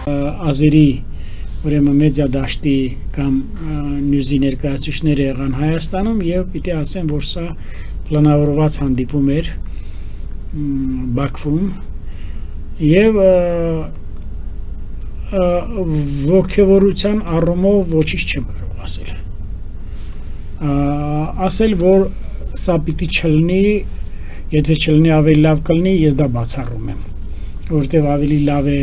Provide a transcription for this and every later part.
ազերի ուրեմն մեդիա դաշտի կամ նյուզի ներկայացուցիչները եղան Հայաստանում եւ պիտի ասեմ, որ սա պլանավորված հանդիպում էր Բաքվում եւ ողջավորության առումով ոչինչ չեմ կարող ասել, որ սա պիտի չլինի, եթե չլինի ավելի լավ կլինի, ես դա բացառում եմ, որտեղ ավելի լավ է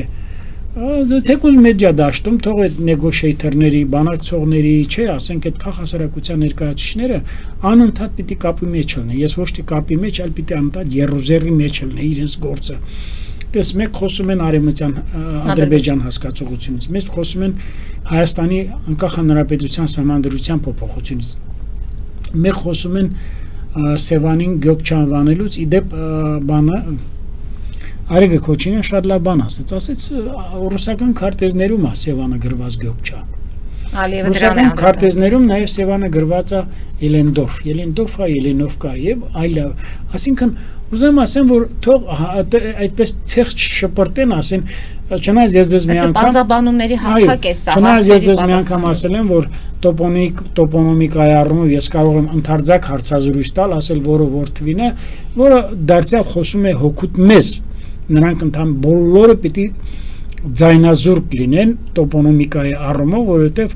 թեկուզ մեդիա դաշտում թող այդ նեգոշիեյթորների, բանակցողների, չէ, ասենք այդ քաղաքասարակության ներկայացուցիչները անընդհատ պիտի կապի մեջ լինեն։ Ես ոչ թե կապի մեջ, այլ պիտի անընդհատ երուզերի մեջ լինեն իրենց գործը։ Դες մեկ խոսում են արևմտյան Ադրբեջան հասկացողությունից, մեկ խոսում են Հայաստանի անկախ հանրապետության սահմանադրության փոփոխությունից։ Մեկ խոսում են Սևանին գյուղ չանվանելուց, իդեպ բանը Արեգը Քոչինյան շատ լավ բան ասեց ռուսական քարտեզներում է Սևանը գրված գյուղ չա։ Ռուսական քարտեզներում նաև Սևանը գրված է Ելենդորֆա, Ելենովկա եւ այլ, այսինքն ուզում ասեմ, որ թող այդպես ցեղ չշպրտեն, ասեն, չնայած ես ձեզ մի անգամ բարձաբանումների հաղթակ է սա։ Չնայած ես ձեզ մի անգամ ասել եմ, որ տոպոնիմիկայի առումով ես կարող եմ ընդարձակ հարցազրույց տալ, ասել որ թվին է, որը դարձյալ խոսում է հոգուտ մեզ, նրանք ընդհանուր բոլորը պիտի ձայնազուրկ լինեն տոպոնիմիկայի առումով, որովհետև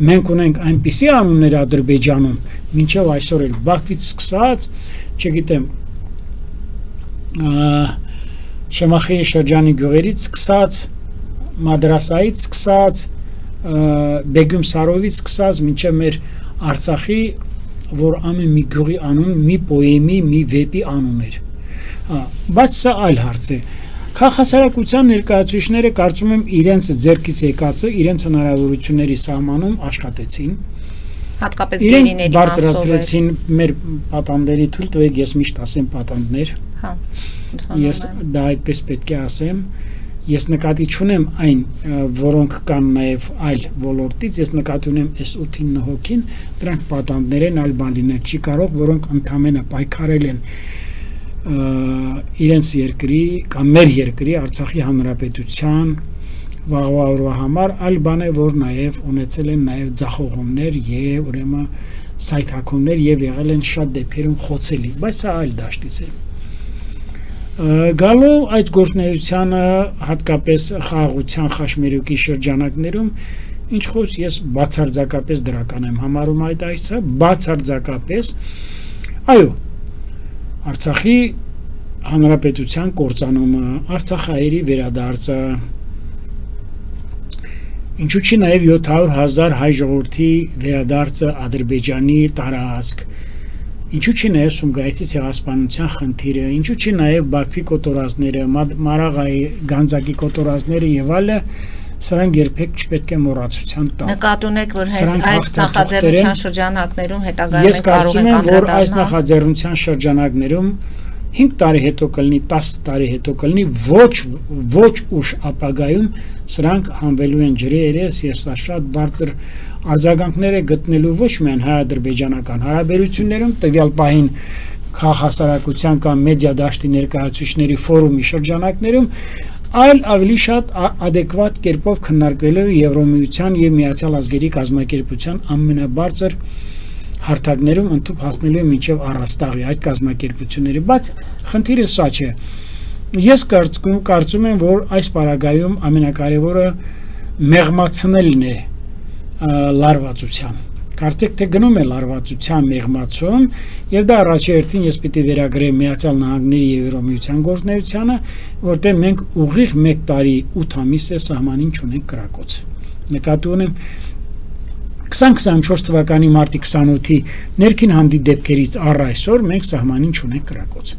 մենք ունենք այնպիսի անուններ Ադրբեջանում, մինչև այսօր էլ Բաքվից սկսած, չգիտեմ, Շեմախի շրջանի գյուղերից սկսած, Մադրասայից սկսած, Բեգում Սարովից սկսած, մինչև մեր Արցախի, որ ամեն մի գյուղի անուն, մի պոեմի, մի վեպի անուն էր։ Բայց սա այլ հարց է։ Քաղաքասարակության ներկայացուցիչները կարծում եմ իրենց ձեռքից եկածը, իրենց հնարավորությունների սահմանում աշխատեցին։ Հատկապես գերիների բարձրացրեցին մեր պատանդների թույլ տվեք, ես միշտ ասեմ պատանդներ։ Ես դա այդպես պետք է ասեմ։ Ես նկատի չունեմ այն, որոնք կան նաև այլ ոլորտից, ես նկատի ունեմ այս 8-9 հոգին, դրանք պատանդներ են, այլ բան լինել չի կարող, որոնք ընդամենը պայքարել են իրենց երկրի կամ մեր երկրի Արցախի հանրապետության վաղվա օրվա համար, այլ բան է, որ նաև ունեցել են նաև ձախողումներ եւ ուրեմն սայթաքումներ եւ եղել են շատ դեպքերում խոցելի, բայց սա այլ դաշտից է։ Գալով այդ գործունեությանը հատկապես խաղաղության խաշմերուկի շրջանակներում ինչ խոս ես բացարձակապես դրական եմ համարում այդ այսը, բացարձակապես այո Արցախի հանրապետության կործանումը, Արցախահայերի վերադարձը, ինչու՞ չի նաև 700,000 հայ ժողովրդի վերադարձը Ադրբեջանի տարածք, ինչու՞ չի նաև Սումգայիթի ցեղասպանության խնդիրը, ինչու՞ չի նաև Բաքվի կոտորածները, Մարաղայի, Գանձակի կոտորածները եւ այլը, սրանք երբեք չպետք է մոռացության տալ։ Նկատի ունեք, որ այս նախաձեռնության շրջանակներում հետագայում կարող են անդրադառնալ։ Ես կարծում եմ, որ այս նախաձեռնության շրջանակներում 5 տարի հետո կլինի, 10 տարի հետո կլինի, ոչ ուշ ապագայում սրանք հանվելու են ջրի երես եւ սա շատ բարձր արձագանքներ է գտնելու ոչ միայն հայ-ադրբեջանական հարաբերություններում, տվյալ պահին քաղաքասարակության կամ մեդիա դաշտի ներկայացուցիչների ֆորումի շրջանակներում, այլ ավելի շատ adekvat կերպով քննարկվելու Եվրոմիության եւ Միացյալ Ազգերի կազմակերպության ամենաբարձր հարթակներում ընդཐུպ հասնելու մինչև առաստաղի այդ կազմակերպությունների, բայց խնդիրը սա չէ։ Ես կարծում եմ, որ այս պարագայում ամենակարևորը մեղմացնելն է լարվածության։ Կարծեք թե գնում է լարվածության մեղմացում եւ դա առաջի հերթին ես պիտի վերագրեմ Միացյալ Նահանգների եւ Եվրոմիության գործունեությանը, որտեղ մենք ուղիղ 1 տարի 8 ամիս է սահմանին չունենք կրակոց։ Նկատի ունեմ 2024 թվականի մարտի 28-ի ներքին հանդի դեպքերից առ այսօր մենք սահմանին չունենք կրակոց։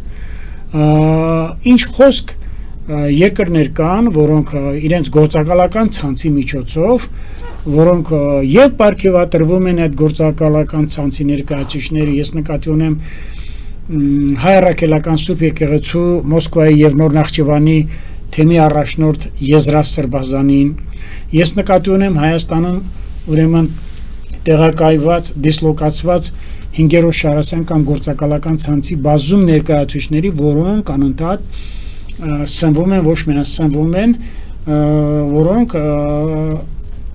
Ինչ խոսք երկրներ կան, որոնք իրենց գործակալական ցանցի միջոցով, որոնք երբ պարգևատրվում են այդ գործակալական ցանցի ներկայացուցիչները, ես նկատի ունեմ հայ առաքելական Սուրբ եկեղեցու Մոսկվայի եւ Նոր Նախճեվանի թեմի առաջնորդ Եզրաս Սրբազանին, ես նկատի ունեմ Հայաստանում ուրեմն տեղակայված, դիսլոկացված 5-րդ Շարասյան կամ գործակալական ցանցի բազում ներկայացուցիչների, որոնք անընդհատ սնվում են, ոչ միայն սնվում են, որոնք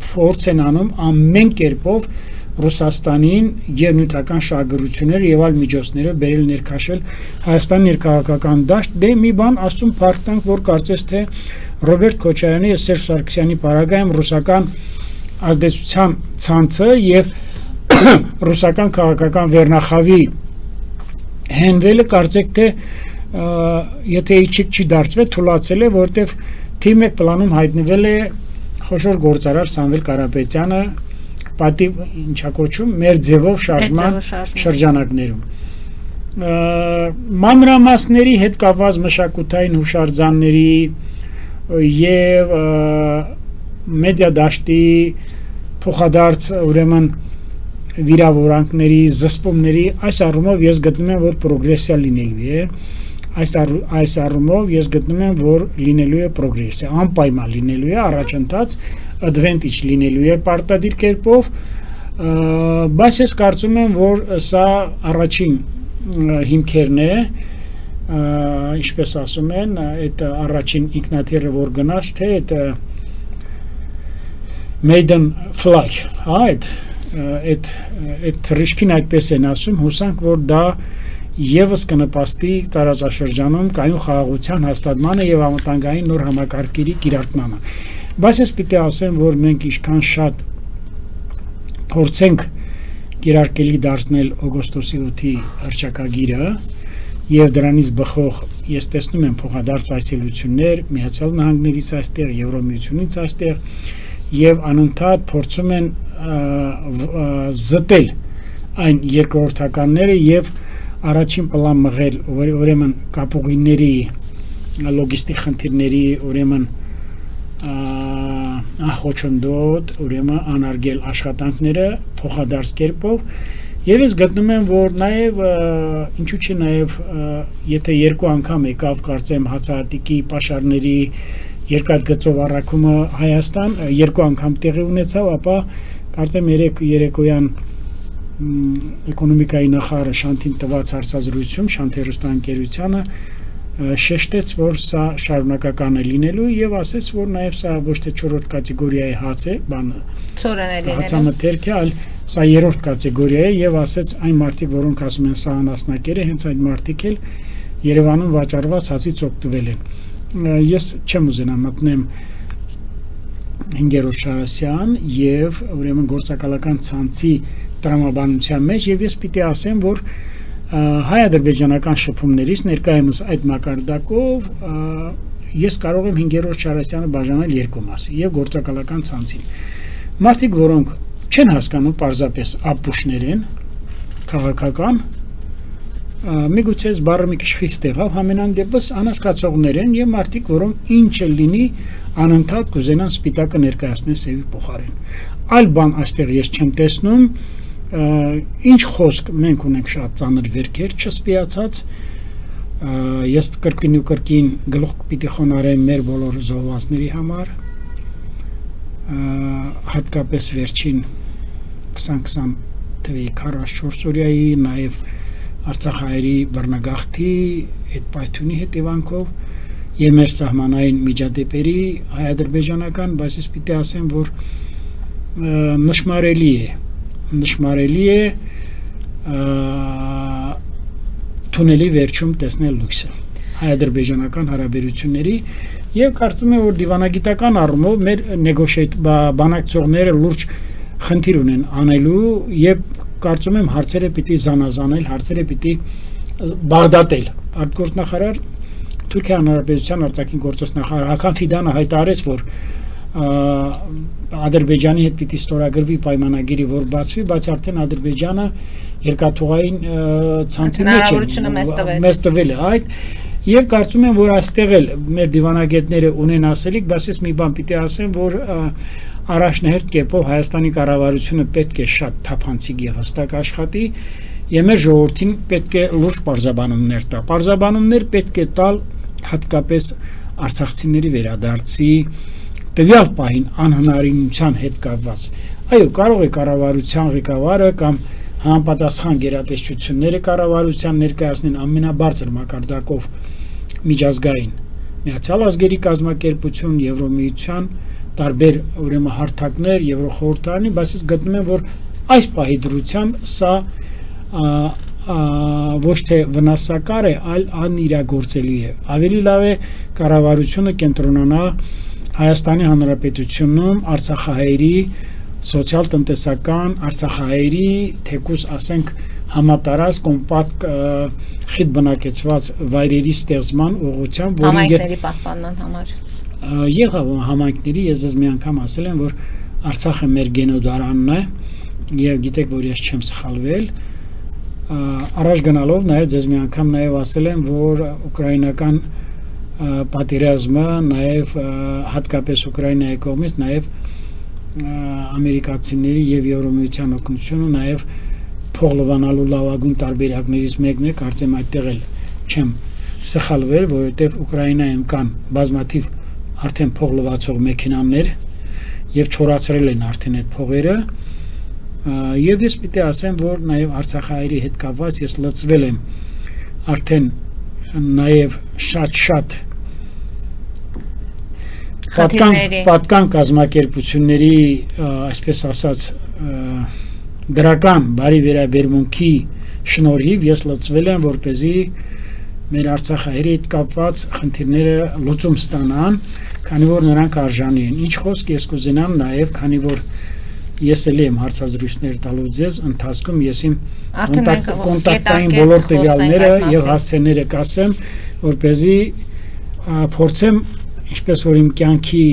փորձ են անում ամեն կերպով Ռուսաստանին եւ նյութական շահագրությունները եւ այլ միջոցները բերել ներքաշել Հայաստանի ներքաղաքական դաշտ, դե մի բան ասում փառք որ կարծես թե Ռոբերտ Քոչարյանի եւ Սերժ Սարգսյանի պարագայում ռուսական ազդեցության ցանցը եւ ռուսական քաղաքական վերնախավի հենվելը կարծեք թե եթե իջիկ չի դարձվել թուլացել է, որտեվ թիմի 1 պլանում հայտնվել է խոշոր գործարար Սամվել Կարապետյանը պատիվ ինչա կոչում մեր ձևով շարժման շրջանակներում մանրամասների հետ կապված մշակութային հուշարձանների եւ մեդիա դաշտի փոխադարձ ուրեմն վիրավորանքների զսպումների այս առումով ես գտնում եմ որ պրոգրեսիա լինելու է այս առումով ես գտնում եմ որ լինելու է պրոգրեսիա անպայման լինելու է առաջընթաց advantage լինելու է պարտադիր կերպով բայց ես կարծում եմ որ սա առաջին հիմքերն է ինչպես ասում են այդ առաջին ինքնաթիռը որ գնաց թե այդ maiden fly այդ ռիսկին այդպես են ասում հուսանք որ դա եւս կնպաստի տարածաշրջանում կայուն խաղաղության հաստատմանը եւ անվտանգային նոր համակարգերի կիրարկմանը բայց ես պիտի ասեմ որ մենք ինչքան շատ փորձենք կիրարկելի դարձնել օգոստոսի 8-ի հռչակագիրը եւ դրանից բխող ես տեսնում եմ փոխադարձ այցելություններ Միացյալ Նահանգներից այստեղ Եվրոմիությունից այստեղ եւ անընդհատ փորձում են զտել այն երկրորդականները եւ առաջին պլան մղել ուրեմն կապուղիների լոգիստիկ խնդիրների ուրեմն ախոչնդոտ ուրեմն անարգել աշխատանքները փոխադարձ կերպով եւ ես գտնում եմ որ նաեւ ինչու՞ չի նաեւ եթե երկու անգամ եկավ կարծեմ հացահատիկի պաշարների երկաթգծով առաքումը Հայաստան երկու անգամ տեղի ունեցավ ապա կարծեմ երեկոյան էկոնոմիկայի նախարարը Շանթին տված հարցազրույցում Շանթերստանգերությանը շեշտեց որ սա շարունակական է լինելու եւ ասեց որ նաեւ սա ոչ թե 4-րդ կատեգորիայի հաց է բանը հացամթերք է այլ սա 3-րդ կատեգորիա է եւ ասեց այն մարդիկ որոնք ասում են սա անասնակեր է հենց այդ մարդիկ էլ Երևանում վաճառված հացից օգտվել են ես չեմ ուզենա մտնեմ Հինգերորդ Շարասյան եւ ուրեմն գործակալական ցանցի տրամաբանության մեջ եւ ես պիտի ասեմ որ հայ-ադրբեջանական շփումներից ներկայումս այդ մակարդակով ես կարող եմ 5-րդ Շարասյանը բաժանել երկու մասի եւ գործակալական ցանցին մարդիկ որոնք չեն հասկանում պարզապես ապուշներ են քաղաքական միգուցե բառը մի քիչ խիստ եղավ համենայն դեպս անհասկացողներ են եւ մարդիկ որոնք ինչը լինի անընդհատ կուզենան սպիտակը ներկայացնել սևի փոխարեն այլ բան այստեղ ես չեմ տեսնում ինչ խոսք մենք ունենք շատ ծանր վերքեր չսպիացած ես կրկին ու կրկին գլուխ պիտի խոնարհեմ մեր բոլոր զոհվածների համար հատկապես վերջին 2020 թվականի 44 օրյայի նաև Արցախայերի բռնագաղթի այդ պայթյունի հետևանքով եւ մեր սահմանային միջադեպերի հայ-ադրբեջանական բայց ես պիտի ասեմ որ նշմարելի է թունելի վերջում տեսնել լույսը հայ-ադրբեջանական հարաբերությունների եւ կարծում եմ որ դիվանագիտական առումով մեր նեգոշիետ բանակցողները լուրջ խնդիր ունեն անելու եւ կարծում եմ հարցերը պիտի զանազանել հարցերը պիտի բաղդատել արտգործնախարար Թուրքիա հանրապետության արտաքին գործոս նախարար Հական Ֆիդանը հայտարարեց որ Ադրբեջանի հետ պիտի ստորագրվի պայմանագիրը որ բացվի բայց արդեն Ադրբեջանը երկաթուղային ցանցի մեջ է մեծ տվել է այդ եւ կարծում եմ որ այստեղ էլ մեր դիվանագետները ունեն ասելիք բայց ես մի բան պիտի ասեմ որ առաջնահերթ կերպով Հայաստանի կառավարությունը պետք է շատ թափանցիկ եւ հստակ աշխատի եւ մեր ժողովրդին պետք է լուրջ պարզաբանումներ տա պարզաբանումներ պետք է տալ հատկապես արցախցիների վերադարձի տվյալ պահին անհնարինության հետ կապված այո կարող է կառավարության ղեկավարը կամ համապատասխան գերատեսչությունները կառավարության ներկայացնեն ամենաբարձր մակարդակով միջազգային Միացյալ Ազգերի կազմակերպություն, Եվրոմիության տարբեր ուրեմն հարթակներ, Եվրոխորհրդարանի, բայց ես գտնում եմ, որ այս պահի դրությամբ սա ոչ թե վնասակար է, այլ անիրագործելի է։ Ավելի լավ է կառավարությունը կենտրոնանա Հայաստանի Հանրապետությունում Արցախահայերի սոցիալ-տնտեսական, Արցախահայերի թեկուզ ասենք համատարած կոմպակտ խիտ բնակեցված վայրերի ստեղծման ուղղությամբ, համայնքների պահպանման համար։ Եղավ համայնքների, ես ձեզ մի անգամ ասել եմ, որ Արցախը մեր գենոդարանն է, եւ գիտեք, որ ես չեմ սխալվել, առաջ գնալով նաեւ ձեզ մի անգամ նաեւ ասել եմ, որ ուկրաինական պատերազմը նաեւ հատկապես Ուկրաինայի կողմից նաեւ ամերիկացիների եւ Եվրոմիության օգնությունը նաեւ փող լվանալու լավագույն տարբերակներից մեկն է, կարծեմ այդտեղ էլ չեմ սխալվել, որովհետեւ Ուկրաինայում կան բազմաթիվ արդեն փող լվացող մեքենաներ եւ չորացրել են արդեն այդ փողերը, եւ ես պիտի ասեմ, որ նաեւ Արցախահայերի հետ կապված ես լծվել եմ արդեն նաեւ շատ պատկան կազմակերպությունների, այսպես ասած, դրական բարի վերաբերմունքի շնորհիվ ես լծվել եմ, որպեսզի մեր Արցախահայերի հետ կապված խնդիրները լուծում ստանան, քանի որ նրանք արժանի են։ Ինչ խոսք ես կուզենամ նաև, քանի որ ես էլի եմ հարցազրույցներ տալու ձեզ, ընթացքում ես իմ կոնտակտային բոլոր տվյալները եւ հասցեները կասեմ, որպեսզի փորձեմ, ինչպես որ իմ կյանքի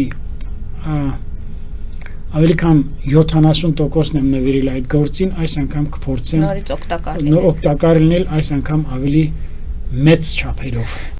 ավելի քան 70%-ն եմ նվիրել այդ գործին, այս անգամ կփորձեմ նորից օգտակար լինել, այս անգամ ավելի մեծ չափերով։